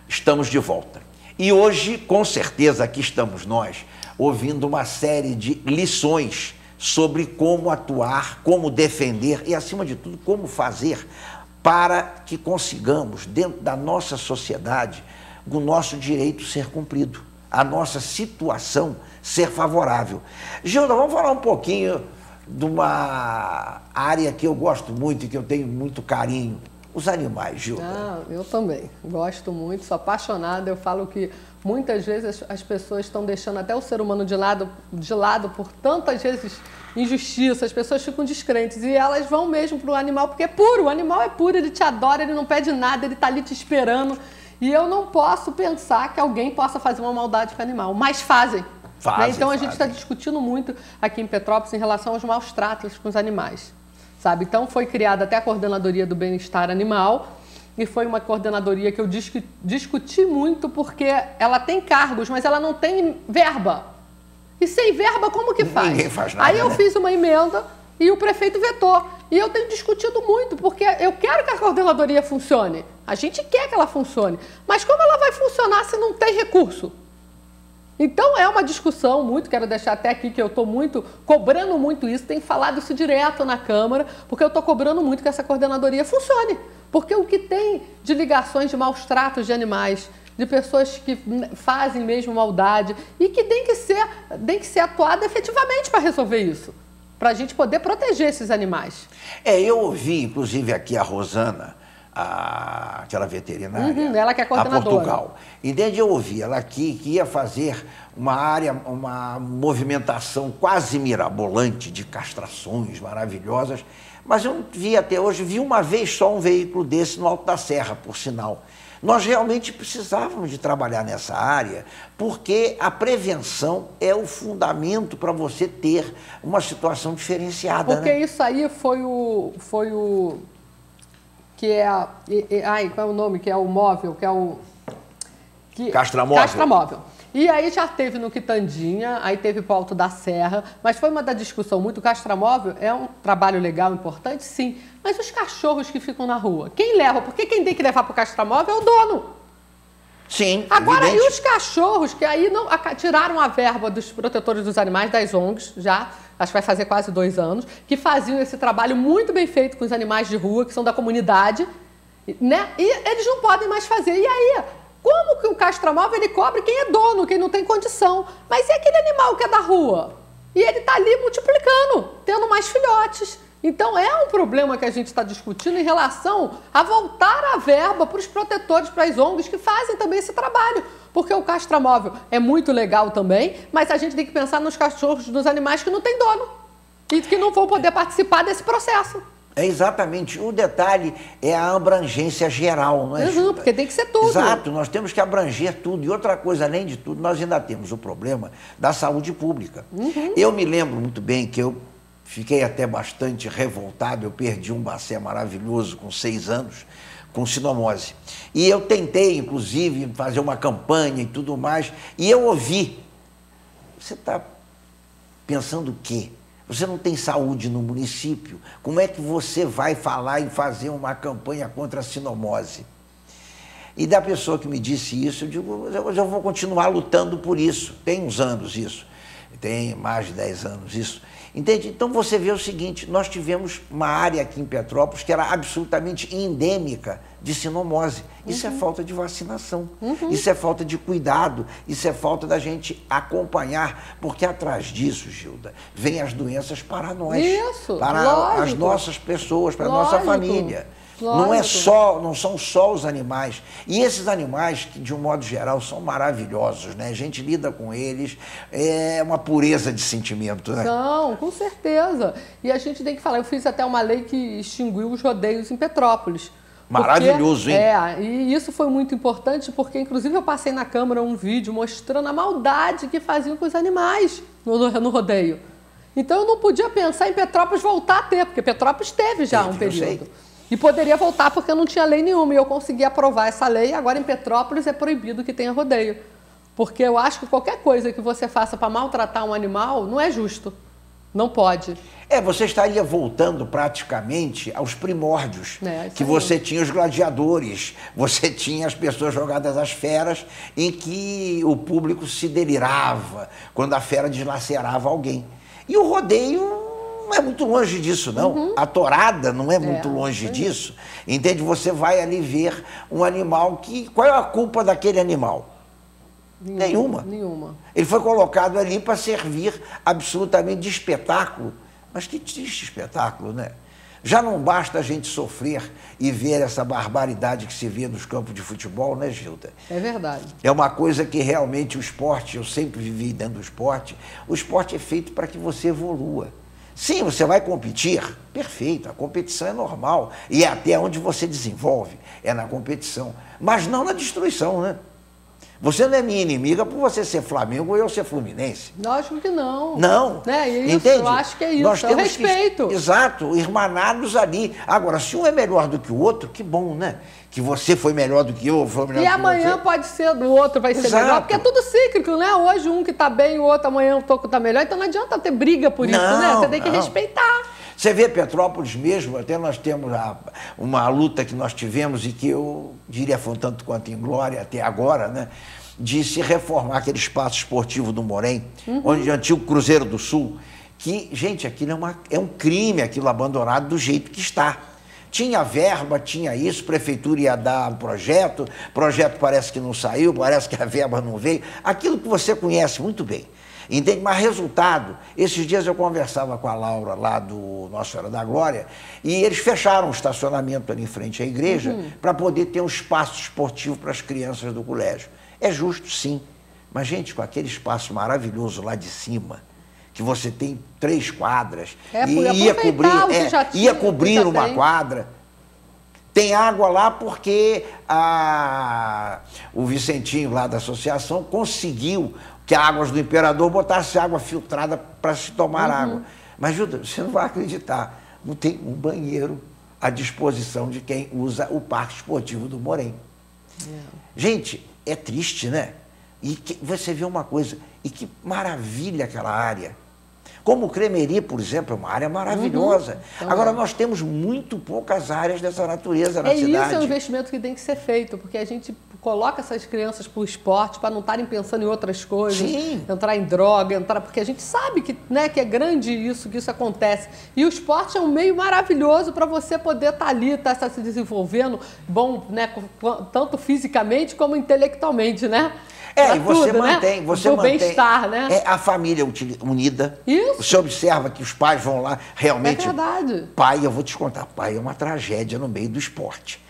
Estamos de volta. E hoje, com certeza, aqui estamos nós, ouvindo uma série de lições sobre como atuar, como defender e, acima de tudo, como fazer para que consigamos, dentro da nossa sociedade, o nosso direito ser cumprido, a nossa situação ser favorável. Gilda, vamos falar um pouquinho de uma área que eu gosto muito e que eu tenho muito carinho. Os animais, Gilda. Ah, eu também. Gosto muito, sou apaixonada. Eu falo que muitas vezes as pessoas estão deixando até o ser humano de lado por tantas vezes injustiça. As pessoas ficam descrentes e elas vão mesmo para o animal, porque é puro. O animal é puro, ele te adora, ele não pede nada, ele está ali te esperando. E eu não posso pensar que alguém possa fazer uma maldade com o animal, mas fazem. Né? Então a gente está discutindo muito aqui em Petrópolis em relação aos maus tratos com os animais. Sabe? Então foi criada até a Coordenadoria do Bem-Estar Animal e foi uma coordenadoria que eu discuti muito porque ela tem cargos, mas ela não tem verba. E sem verba, como que faz? Ninguém faz nada, Aí eu fiz uma emenda e o prefeito vetou. E eu tenho discutido muito, porque eu quero que a coordenadoria funcione. A gente quer que ela funcione. Mas como ela vai funcionar se não tem recurso? Então é uma discussão muito, quero deixar até aqui que eu estou cobrando muito isso, tenho falado isso direto na Câmara, porque eu estou cobrando muito que essa coordenadoria funcione. Porque o que tem de ligações de maus tratos de animais, de pessoas que fazem mesmo maldade e que tem que ser atuado efetivamente para resolver isso, para a gente poder proteger esses animais. Eu ouvi, inclusive, aqui a Rosana, aquela veterinária, ela que é coordenadora. a Portugal. E desde eu ouvi ela aqui que ia fazer uma movimentação quase mirabolante de castrações maravilhosas, mas eu não vi até hoje, vi uma vez só um veículo desse no Alto da Serra, por sinal. Nós realmente precisávamos de trabalhar nessa área, porque a prevenção é o fundamento para você ter uma situação diferenciada. Porque isso aí foi o que é qual é o nome? Que é o móvel, que é o... Castramóvel. Castramóvel. E aí já teve no Quitandinha, aí teve pro Alto da Serra, mas foi uma da discussão muito. O castramóvel é um trabalho legal, importante, sim. Mas os cachorros que ficam na rua, quem leva? Porque quem tem que levar pro castramóvel é o dono. Sim, agora, evidente. E os cachorros, que aí não tiraram a verba dos protetores dos animais, das ONGs, já, acho que vai fazer quase 2 anos, que faziam esse trabalho muito bem feito com os animais de rua, que são da comunidade, né? E eles não podem mais fazer. E aí, como que o castramóvel ele cobre quem é dono, quem não tem condição? Mas e aquele animal que é da rua? E ele está ali multiplicando, tendo mais filhotes. Então, é um problema que a gente está discutindo em relação a voltar a verba para os protetores, para as ONGs que fazem também esse trabalho. Porque o castramóvel é muito legal também, mas a gente tem que pensar nos cachorros dos animais que não têm dono e que não vão poder participar desse processo. É exatamente. O detalhe é a abrangência geral, não é, Gilda? Porque tem que ser tudo. Exato, nós temos que abranger tudo. E outra coisa, além de tudo, nós ainda temos o problema da saúde pública. Eu me lembro muito bem que eu fiquei até bastante revoltado, eu perdi um bacé maravilhoso com 6 anos, com sinomose. E eu tentei, inclusive, fazer uma campanha e tudo mais, e eu ouvi, você está pensando o quê? Você não tem saúde no município, como é que você vai falar em fazer uma campanha contra a sinomose? E da pessoa que me disse isso, eu digo, eu vou continuar lutando por isso. Tem uns anos isso, tem mais de 10 anos isso. Entende? Então você vê o seguinte, nós tivemos uma área aqui em Petrópolis que era absolutamente endêmica de sinomose. Isso é falta de vacinação, isso é falta de cuidado, isso é falta da gente acompanhar, porque atrás disso, Gilda, vem as doenças para nós, para as nossas pessoas, para a nossa família. Não são só os animais. E esses animais, que de um modo geral são maravilhosos, né? A gente lida com eles, é uma pureza de sentimento, né? Não, com certeza. E a gente tem que falar, eu fiz até uma lei que extinguiu os rodeios em Petrópolis. Maravilhoso, hein? E isso foi muito importante porque, inclusive, eu passei na Câmara um vídeo mostrando a maldade que faziam com os animais no rodeio. Então eu não podia pensar em Petrópolis voltar a ter, porque Petrópolis teve já um período. E poderia voltar porque não tinha lei nenhuma. E eu consegui aprovar essa lei. Agora, em Petrópolis, é proibido que tenha rodeio. Porque eu acho que qualquer coisa que você faça para maltratar um animal não é justo. Não pode. Você estaria voltando praticamente aos primórdios. Que você tinha os gladiadores, você tinha as pessoas jogadas às feras, em que o público se delirava quando a fera deslacerava alguém. E o rodeio não é muito longe disso, não. A tourada não é muito longe disso. Entende? Você vai ali ver um animal que... Qual é a culpa daquele animal? Nenhuma. Ele foi colocado ali para servir absolutamente de espetáculo. Mas que triste espetáculo, né? Já não basta a gente sofrer e ver essa barbaridade que se vê nos campos de futebol, né, Gilda? É verdade. É uma coisa que realmente o esporte, eu sempre vivi dentro do esporte, o esporte é feito para que você evolua. Sim, você vai competir, perfeito, a competição é normal, e é até onde você desenvolve, é na competição, mas não na destruição, né? Você não é minha inimiga por você ser Flamengo ou eu ser Fluminense. Lógico que não. Não. Isso, entende? Eu acho que é isso, Nós temos respeito. Exato, irmanados ali. Agora, se um é melhor do que o outro, que bom, né? Que você foi melhor do que eu, foi melhor do que você. E amanhã pode ser do outro, vai ser melhor, porque é tudo cíclico, né? Hoje um que está bem, o outro amanhã o toco está melhor, então não adianta ter briga por isso, né? Você tem que respeitar. Você vê Petrópolis mesmo, até nós temos uma luta que nós tivemos e que eu diria foi um tanto quanto inglória até agora, né? De se reformar aquele espaço esportivo do Morém, onde o antigo Cruzeiro do Sul, que, gente, aquilo é um crime, aquilo abandonado do jeito que está. Tinha verba, tinha isso, prefeitura ia dar o projeto parece que não saiu, parece que a verba não veio, aquilo que você conhece muito bem. Entende? Mas resultado, esses dias eu conversava com a Laura lá do Nossa Senhora da Glória e eles fecharam o estacionamento ali em frente à igreja para poder ter um espaço esportivo para as crianças do colégio. É justo, sim, mas, gente, com aquele espaço maravilhoso lá de cima, que você tem 3 quadras, e ia cobrir uma quadra, tem água lá porque o Vicentinho lá da associação conseguiu que a Águas do Imperador botasse água filtrada para se tomar água. Mas, Gilda, você não vai acreditar, não tem um banheiro à disposição de quem usa o Parque Esportivo do Morém. Gente, é triste, né? E você vê uma coisa, e que maravilha aquela área. Como o Cremery, por exemplo, é uma área maravilhosa. Agora, nós temos muito poucas áreas dessa natureza na cidade. Isso é um investimento que tem que ser feito, porque a gente coloca essas crianças para o esporte, para não estarem pensando em outras coisas, Sim. entrar em droga, porque a gente sabe que, né, que é grande isso, que isso acontece. E o esporte é um meio maravilhoso para você poder estar ali, estar se desenvolvendo, bom, né, tanto fisicamente como intelectualmente, né? E você tudo, mantém, né? você o mantém bem-estar, né? a família unida. Isso. Você observa que os pais vão lá, realmente. É verdade. Pai, eu vou te contar, pai é uma tragédia no meio do esporte.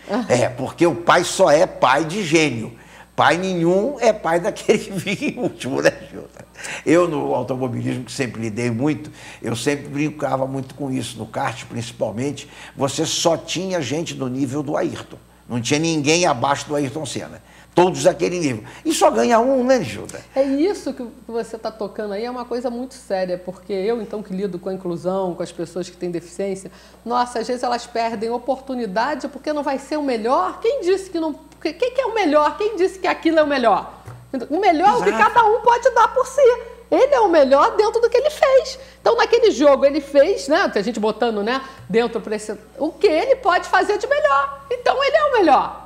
Porque o pai só é pai de gênio. Pai nenhum é pai daquele que fica em último, né, Gilda? Eu, no automobilismo, que sempre lidei muito, eu sempre brincava muito com isso, no kart principalmente, você só tinha gente do nível do Ayrton. Não tinha ninguém abaixo do Ayrton Senna. Todos daquele nível. E só ganha um, né, Gilda? É isso que você está tocando aí, é uma coisa muito séria, porque eu, então, que lido com a inclusão, com as pessoas que têm deficiência, nossa, às vezes elas perdem oportunidade porque não vai ser o melhor. Quem disse que não... Quem que é o melhor? Quem disse que aquilo é o melhor? O melhor é o que cada um pode dar por si. Ele é o melhor dentro do que ele fez. Então, naquele jogo, ele fez, né? A gente botando, né, dentro para esse... O que ele pode fazer de melhor. Então, ele é o melhor.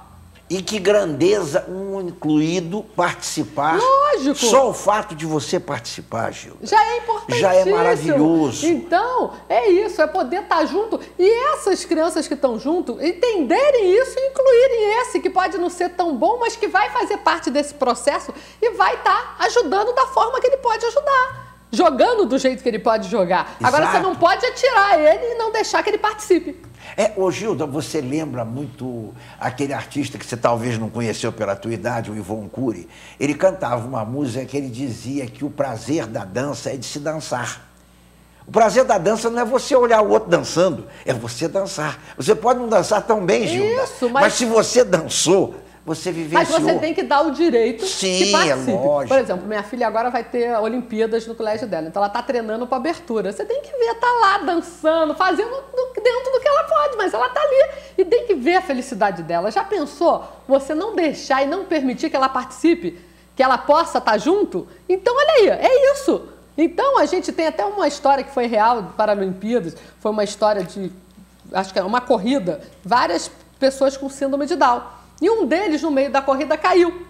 E que grandeza um incluído participar. Lógico. Só o fato de você participar, Gilda. Já é importante. Já é maravilhoso. Então, é isso, é poder estar junto. E essas crianças que estão junto, entenderem isso e incluírem esse, que pode não ser tão bom, mas que vai fazer parte desse processo e vai estar ajudando da forma que ele pode ajudar. Jogando do jeito que ele pode jogar. Exato. Agora, você não pode atirar ele e não deixar que ele participe. Ô Gilda, você lembra muito aquele artista que você talvez não conheceu pela tua idade, o Ivon Cury? Ele cantava uma música que ele dizia que o prazer da dança é de se dançar. O prazer da dança não é você olhar o outro dançando, é você dançar. Você pode não dançar tão bem, Gilda, Isso, mas se você dançou, você vivenciou. Mas você tem que dar o direito que participe. Lógico. Por exemplo, minha filha agora vai ter Olimpíadas no colégio dela, então ela está treinando para abertura. Você tem que ver, tá lá dançando, fazendo dentro do que ela pode, mas ela tá ali e tem que ver a felicidade dela. Já pensou você não deixar e não permitir que ela participe, que ela possa estar junto? Então, olha aí, é isso. Então, a gente tem até uma história que foi real para as Olimpíadas, foi uma história de, acho que é uma corrida, várias pessoas com síndrome de Down. E um deles, no meio da corrida, caiu.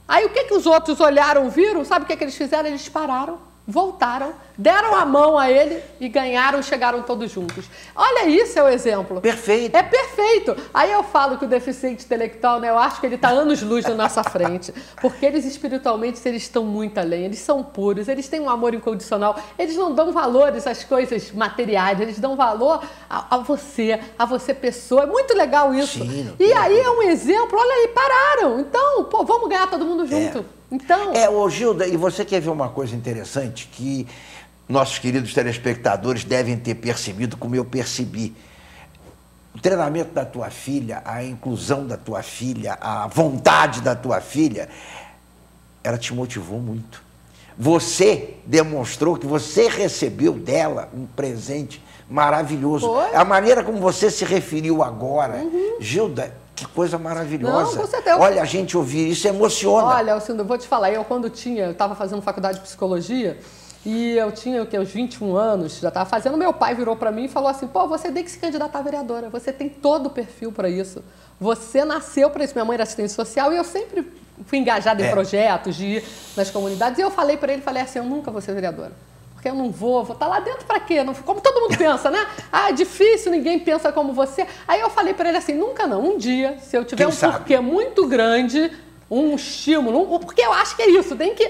Aí o que os outros olharam, viram? Sabe o que eles fizeram? Eles pararam, voltaram, deram a mão a ele e ganharam, chegaram todos juntos. Olha, isso é o exemplo. Perfeito. É perfeito. Aí eu falo que o deficiente intelectual, né, eu acho que ele está anos-luz na nossa frente. Porque eles espiritualmente, eles estão muito além, eles são puros, eles têm um amor incondicional, eles não dão valores às coisas materiais, eles dão valor a você pessoa. É muito legal isso. Sim, e aí é um exemplo, olha aí, pararam. Então, pô, vamos ganhar todo mundo junto. Então... Ô Gilda, e você quer ver uma coisa interessante que nossos queridos telespectadores devem ter percebido, como eu percebi. O treinamento da tua filha, a inclusão da tua filha, a vontade da tua filha, ela te motivou muito. Você demonstrou que você recebeu dela um presente maravilhoso. Foi? A maneira como você se referiu agora, Gilda, que coisa maravilhosa. Não, com certeza. Olha, a gente ouvir isso emociona. Olha, Alcindo, eu vou te falar, eu estava fazendo faculdade de psicologia e eu tinha uns 21 anos, já estava fazendo, meu pai virou para mim e falou assim, pô, você tem que se candidatar a vereadora, você tem todo o perfil para isso, você nasceu para isso. Minha mãe era assistente social e eu sempre fui engajada em projetos, de ir nas comunidades, e eu falei para ele, assim, eu nunca vou ser vereadora. Porque eu não vou estar lá dentro para quê? Não, como todo mundo pensa, né? Ah, é difícil, ninguém pensa como você. Aí eu falei para ele assim, nunca não, um dia, se eu tiver porquê muito grande, um estímulo, porque eu acho que é isso, tem que...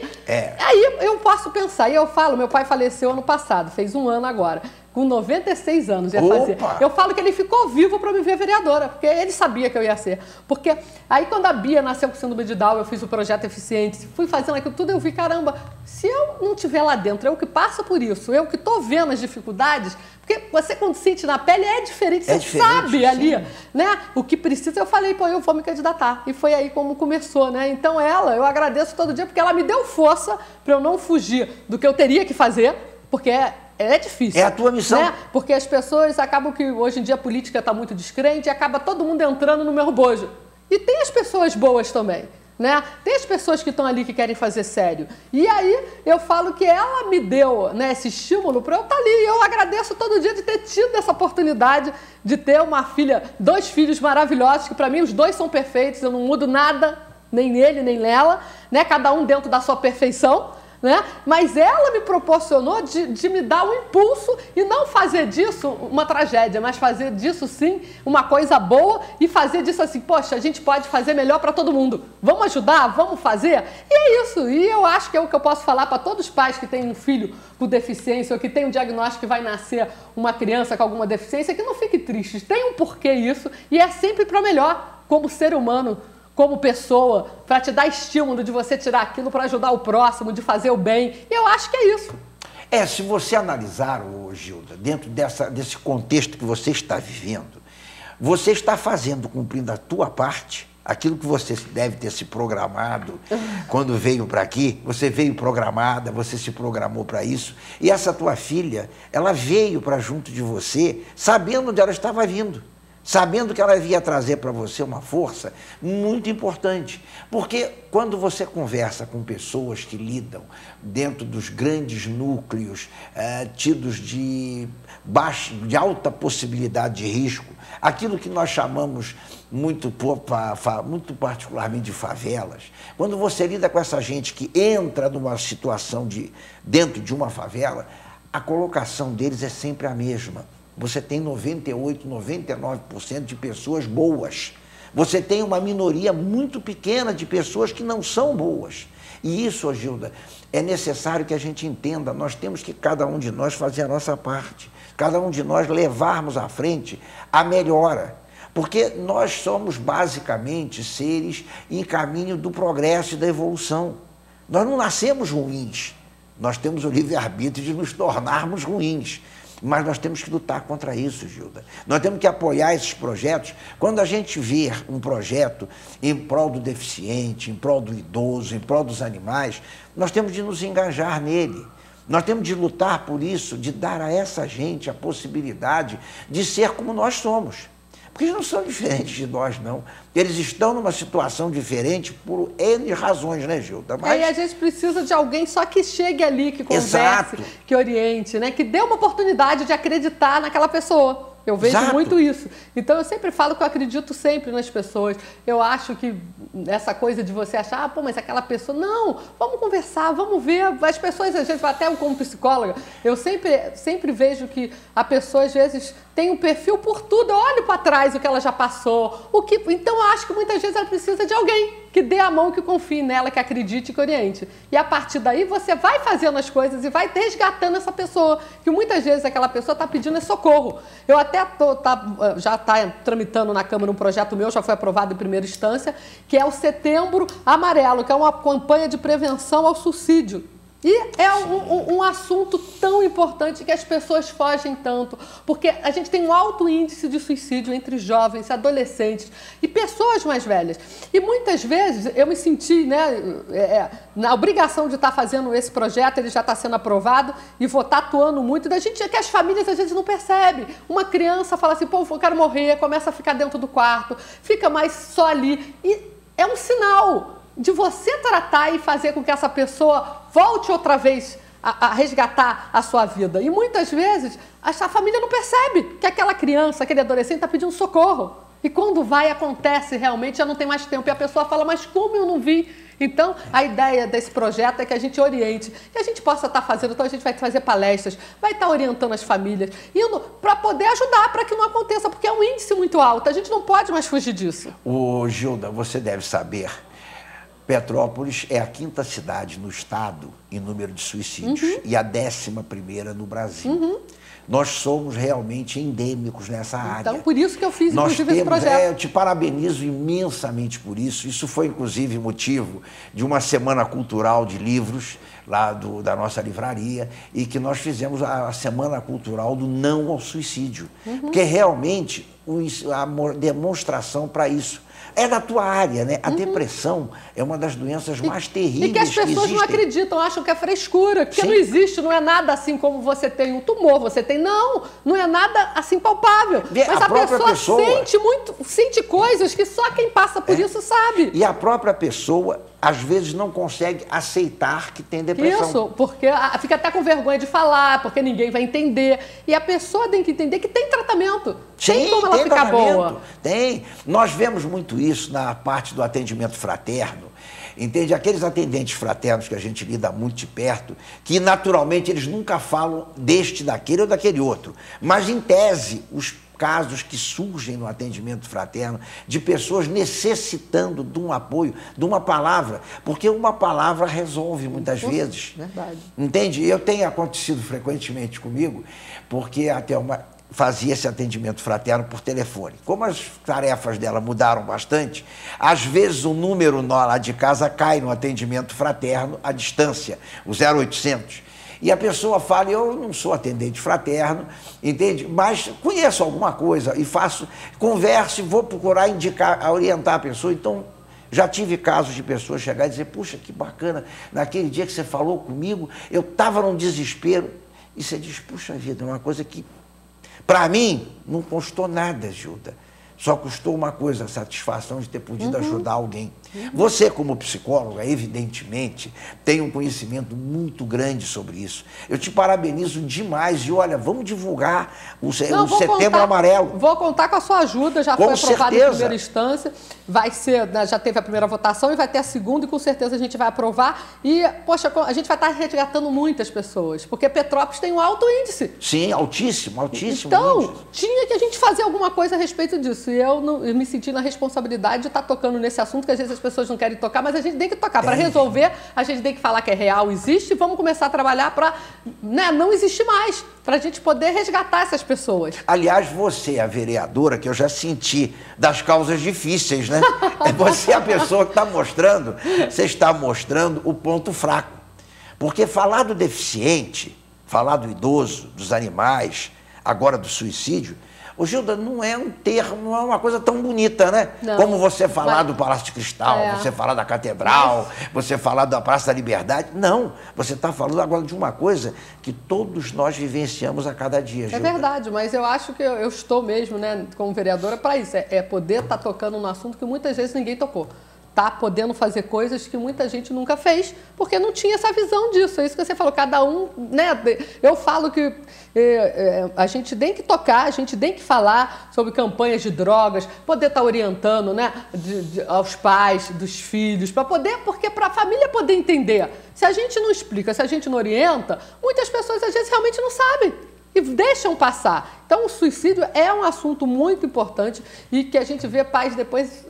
Aí eu posso pensar, e eu falo, meu pai faleceu ano passado, fez um ano agora, com 96 anos ia fazer. Eu falo que ele ficou vivo para me ver vereadora, porque ele sabia que eu ia ser. Porque aí quando a Bia nasceu com síndrome de Down, eu fiz o projeto Eficiente, fui fazendo aquilo tudo, eu vi, caramba, se eu não estiver lá dentro, eu que passo por isso, eu que estou vendo as dificuldades, porque você quando sente na pele é diferente, você sabe ali, né, o que precisa. Eu falei, pô, eu vou me candidatar. E foi aí como começou, né? Então eu agradeço todo dia, porque ela me deu força para eu não fugir do que eu teria que fazer, porque é difícil. É a tua missão. Né? Porque as pessoas acabam que hoje em dia a política está muito descrente e acaba todo mundo entrando no meu bojo. E tem as pessoas boas também. né? Tem as pessoas que estão ali que querem fazer sério. E aí eu falo que ela me deu, né, esse estímulo para eu estar ali. E eu agradeço todo dia de ter tido essa oportunidade de ter uma filha, 2 filhos maravilhosos, que para mim os 2 são perfeitos, eu não mudo nada, nem nele, nem nela, né? Cada um dentro da sua perfeição. Né? Mas ela me proporcionou de me dar um impulso e não fazer disso uma tragédia, mas fazer disso sim uma coisa boa e fazer disso assim, poxa, a gente pode fazer melhor para todo mundo. Vamos ajudar? Vamos fazer? E é isso. E eu acho que é o que eu posso falar para todos os pais que têm um filho com deficiência ou que tem um diagnóstico que vai nascer uma criança com alguma deficiência, que não fique triste. Tem um porquê isso e é sempre para melhor como ser humano, como pessoa, para te dar estímulo de você tirar aquilo para ajudar o próximo, de fazer o bem. E eu acho que é isso. Se você analisar, Gilda, dentro desse contexto que você está vivendo, você está fazendo, cumprindo a tua parte, aquilo que você deve ter se programado quando veio para aqui, você veio programada, você se programou para isso, e essa tua filha, ela veio para junto de você, sabendo onde ela estava vindo. Sabendo que ela ia trazer para você uma força muito importante. Porque quando você conversa com pessoas que lidam dentro dos grandes núcleos tidos de alta possibilidade de risco, aquilo que nós chamamos muito particularmente de favelas, quando você lida com essa gente que entra numa situação dentro de uma favela, a colocação deles é sempre a mesma. Você tem 98, 99% de pessoas boas. Você tem uma minoria muito pequena de pessoas que não são boas. E isso, Gilda, é necessário que a gente entenda. Nós temos que, cada um de nós, fazer a nossa parte. Cada um de nós levarmos à frente a melhora. Porque nós somos, basicamente, seres em caminho do progresso e da evolução. Nós não nascemos ruins. Nós temos o livre-arbítrio de nos tornarmos ruins. Mas nós temos que lutar contra isso, Gilda. Nós temos que apoiar esses projetos. Quando a gente vê um projeto em prol do deficiente, em prol do idoso, em prol dos animais, nós temos de nos engajar nele. Nós temos de lutar por isso, de dar a essa gente a possibilidade de ser como nós somos. Porque eles não são diferentes de nós, não. Eles estão numa situação diferente por N razões, né, Gilda? Mas... E a gente precisa de alguém só que chegue ali, que converse, exato, que oriente, né? Que dê uma oportunidade de acreditar naquela pessoa. Eu vejo exato, muito isso. Então, eu sempre falo que eu acredito sempre nas pessoas. Eu acho que essa coisa de você achar, pô, mas aquela pessoa... Não, vamos conversar, vamos ver. As pessoas, às vezes, até como psicóloga, eu sempre vejo que a pessoa, às vezes, tem um perfil por tudo. Eu olho para trás o que ela já passou. Então, eu acho que muitas vezes ela precisa de alguém que dê a mão, que confie nela, que acredite e que oriente. E a partir daí você vai fazendo as coisas e vai resgatando essa pessoa, que muitas vezes aquela pessoa está pedindo socorro. Eu até já está tramitando na Câmara um projeto meu, já foi aprovado em primeira instância, que é o Setembro Amarelo, que é uma campanha de prevenção ao suicídio. E é um assunto tão importante que as pessoas fogem tanto, porque a gente tem um alto índice de suicídio entre jovens, adolescentes e pessoas mais velhas. E muitas vezes eu me senti, né, na obrigação de estar fazendo esse projeto, ele já está sendo aprovado e vou estar atuando muito, da gente, que as famílias às vezes não percebem. Uma criança fala assim, pô, eu quero morrer, começa a ficar dentro do quarto, fica mais só ali. E é um sinal de você tratar e fazer com que essa pessoa volte outra vez a resgatar a sua vida. E muitas vezes a família não percebe que aquela criança, aquele adolescente está pedindo socorro. E quando acontece realmente, já não tem mais tempo. E a pessoa fala, mas como eu não vi? Então, a ideia desse projeto é que a gente oriente, que a gente possa estar fazendo. Então, a gente vai fazer palestras, vai estar orientando as famílias, indo para poder ajudar para que não aconteça, porque é um índice muito alto. A gente não pode mais fugir disso. Gilda, você deve saber, Petrópolis é a 5ª cidade no estado em número de suicídios e a 11ª no Brasil. Nós somos realmente endêmicos nessa área. Então, por isso que eu fiz, inclusive, esse projeto. Eu te parabenizo imensamente por isso. Isso foi, inclusive, motivo de uma semana cultural de livros lá da nossa livraria, e que nós fizemos a semana cultural do não ao suicídio. Porque, realmente, a demonstração para isso. É da tua área, né? A depressão é uma das doenças mais terríveis e que as pessoas não acreditam, acham que é frescura, porque não existe, não é nada assim como você tem um tumor, você tem, não é nada assim palpável. Mas a pessoa sente coisas que só quem passa por isso sabe. E a própria pessoa, às vezes, não consegue aceitar que tem depressão. Isso, porque fica até com vergonha de falar, porque ninguém vai entender. E a pessoa tem que entender que tem tratamento. Tem como ela ficar boa. Tem. Nós vemos muito isso na parte do atendimento fraterno. Entende? Aqueles atendentes fraternos que a gente lida muito de perto, que naturalmente eles nunca falam daquele ou daquele outro. Mas, em tese, os casos que surgem no atendimento fraterno de pessoas necessitando de um apoio, de uma palavra, porque uma palavra resolve muitas vezes. Verdade. Entende? Eu tenho acontecido frequentemente comigo, porque fazia esse atendimento fraterno por telefone. Como as tarefas dela mudaram bastante, às vezes o número lá de casa cai no atendimento fraterno à distância, o 0800. E a pessoa fala, eu não sou atendente fraterno, entende? Mas conheço alguma coisa e converso e vou procurar orientar a pessoa. Então, já tive casos de pessoas chegar e dizer, puxa, que bacana, naquele dia que você falou comigo, eu estava num desespero. E você diz, puxa vida, é uma coisa que, para mim, não custou nada, Gilda. Só custou uma coisa, a satisfação de ter podido ajudar alguém. Você, como psicóloga, evidentemente, tem um conhecimento muito grande sobre isso. Eu te parabenizo demais e, olha, vamos divulgar o Setembro Amarelo. Vou contar com a sua ajuda, já foi aprovado em primeira instância, vai ser, já teve a primeira votação e vai ter a segunda e com certeza a gente vai aprovar. E, poxa, a gente vai estar resgatando muitas pessoas, porque Petrópolis tem um alto índice. Sim, altíssimo índice. Então, tinha que a gente fazer alguma coisa a respeito disso. E eu me senti na responsabilidade de estar tocando nesse assunto, que às vezes as pessoas não querem tocar, mas a gente tem que tocar. Para resolver, a gente tem que falar que é real, existe, e vamos começar a trabalhar para não existir mais, para a gente poder resgatar essas pessoas. Aliás, você é a vereadora que eu já senti das causas difíceis, né? Você é a pessoa que está mostrando, você está mostrando o ponto fraco. Porque falar do deficiente, falar do idoso, dos animais, agora do suicídio, ô Gilda, não é um termo, não é uma coisa tão bonita, né? Não, como você falar do Palácio de Cristal, você falar da Catedral, você falar da Praça da Liberdade. Não, você está falando agora de uma coisa que todos nós vivenciamos a cada dia, Gilda. É verdade, mas eu acho que eu estou mesmo, né, como vereadora, para isso. É poder estar tocando num assunto que muitas vezes ninguém tocou. Tá podendo fazer coisas que muita gente nunca fez, porque não tinha essa visão disso. É isso que você falou, cada um, né? Eu falo que a gente tem que tocar, a gente tem que falar sobre campanhas de drogas, poder estar orientando, né, aos pais, dos filhos, porque para a família poder entender. Se a gente não explica, se a gente não orienta, muitas pessoas às vezes realmente não sabem e deixam passar. Então, o suicídio é um assunto muito importante e que a gente vê pais depois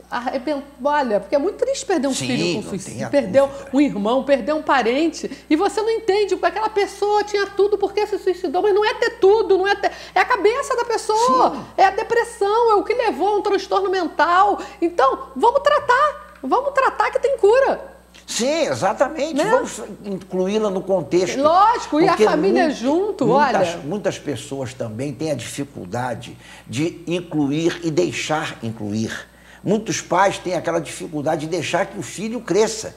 olha, porque é muito triste perder um filho com suicídio, perder um irmão, perder um parente, e você não entende porque aquela pessoa tinha tudo porque se suicidou, mas não é ter tudo, não é ter, é a cabeça da pessoa, é a depressão, é o que levou a um transtorno mental. Então, vamos tratar que tem cura. Sim, exatamente. Né? Vamos incluí-la no contexto. Lógico, e a família junto, muitas pessoas também têm a dificuldade de incluir e deixar incluir. Muitos pais têm aquela dificuldade de deixar que o filho cresça.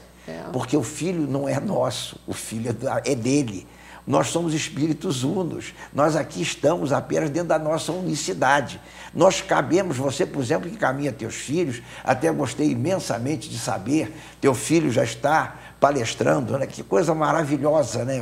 Porque o filho não é nosso, o filho é dele. Nós somos espíritos unos. Nós aqui estamos apenas dentro da nossa unicidade. Nós cabemos, você, por exemplo, que caminha teus filhos, até gostei imensamente de saber, teu filho já está palestrando, né? Que coisa maravilhosa, né,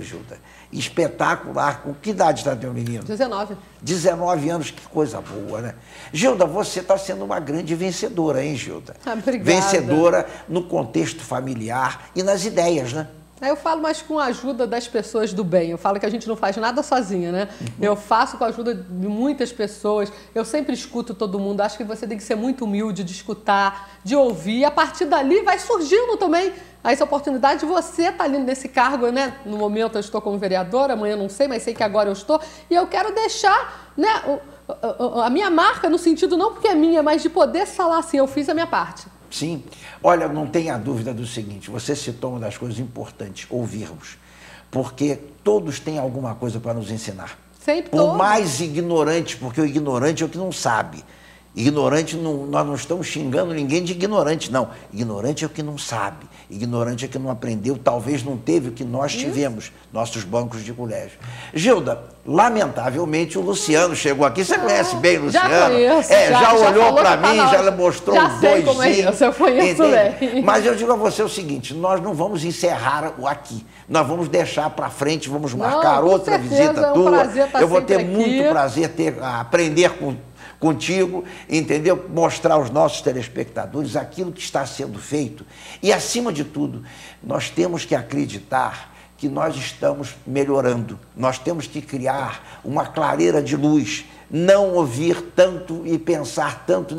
Gilda? Espetacular. Com que idade está teu menino? 19. 19 anos, que coisa boa, né? Gilda, você está sendo uma grande vencedora, hein, Gilda? Obrigada. Vencedora no contexto familiar e nas ideias, né? Eu falo mais com a ajuda das pessoas do bem. Eu falo que a gente não faz nada sozinha, né? Eu faço com a ajuda de muitas pessoas. Eu sempre escuto todo mundo. Acho que você tem que ser muito humilde de escutar, de ouvir. E a partir dali vai surgindo também essa oportunidade de você estar ali nesse cargo, né? No momento eu estou como vereadora, amanhã não sei, mas sei que agora eu estou. E eu quero deixar, né, a minha marca, no sentido não porque é minha, mas de poder falar assim, eu fiz a minha parte. Sim. Olha, não tenha dúvida do seguinte, você citou uma das coisas importantes, ouvirmos, porque todos têm alguma coisa para nos ensinar. Sempre Por mais ignorante, porque o ignorante é o que não sabe. Ignorante, nós não estamos xingando ninguém de ignorante, não. Ignorante é o que não sabe. Ignorante é o que não aprendeu, talvez não teve o que nós tivemos, nossos bancos de colégio. Gilda, lamentavelmente o Luciano chegou aqui. Você conhece bem o Luciano? Já conheço. Já olhou para mim, já mostrou já sei como é isso, eu conheço bem. Mas eu digo a você o seguinte, nós não vamos encerrar aqui. Nós vamos deixar para frente, vamos marcar outra visita tua. Prazer estar eu vou ter aqui. muito prazer aprender contigo, entendeu? Mostrar aos nossos telespectadores aquilo que está sendo feito. E, acima de tudo, nós temos que acreditar que nós estamos melhorando. Nós temos que criar uma clareira de luz, não ouvir tanto e pensar tanto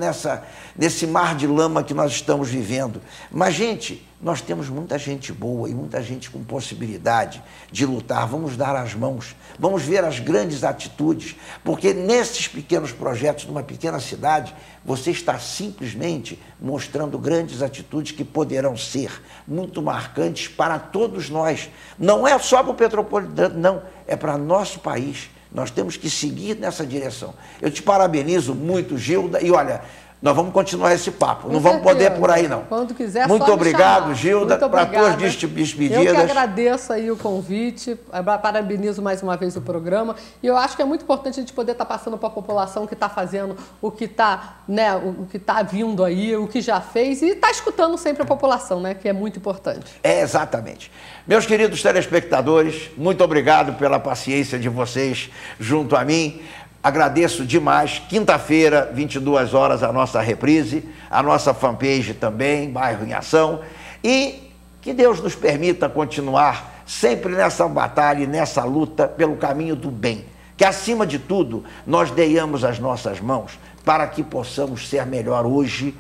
nesse mar de lama que nós estamos vivendo. Mas, gente, nós temos muita gente boa e muita gente com possibilidade de lutar. Vamos dar as mãos, vamos ver as grandes atitudes, porque nesses pequenos projetos, numa pequena cidade, você está simplesmente mostrando grandes atitudes que poderão ser muito marcantes para todos nós. Não é só para o Petropolitano, não, é para nosso país. Nós temos que seguir nessa direção. Eu te parabenizo muito, Gilda, e olha, nós vamos continuar esse papo. Não vamos poder por aí, não. Quando quiser, muito obrigado, Gilda, para as tuas despedidas. Eu que agradeço aí o convite, parabenizo mais uma vez o programa. E eu acho que é muito importante a gente poder estar passando para a população que está fazendo o que está, né, o que está vindo aí, o que já fez, e está escutando sempre a população, né, que é muito importante. É, exatamente. Meus queridos telespectadores, muito obrigado pela paciência de vocês junto a mim. Agradeço demais. Quinta-feira, 22 horas, a nossa reprise, a nossa fanpage também, Bairro em Ação. E que Deus nos permita continuar sempre nessa batalha e nessa luta pelo caminho do bem. Que, acima de tudo, nós deiamos as nossas mãos para que possamos ser melhor hoje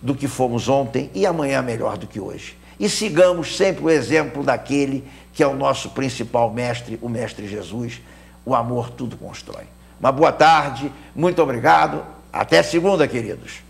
do que fomos ontem e amanhã melhor do que hoje. E sigamos sempre o exemplo daquele que é o nosso principal mestre, o Mestre Jesus. O amor tudo constrói. Uma boa tarde, muito obrigado. Até segunda, queridos.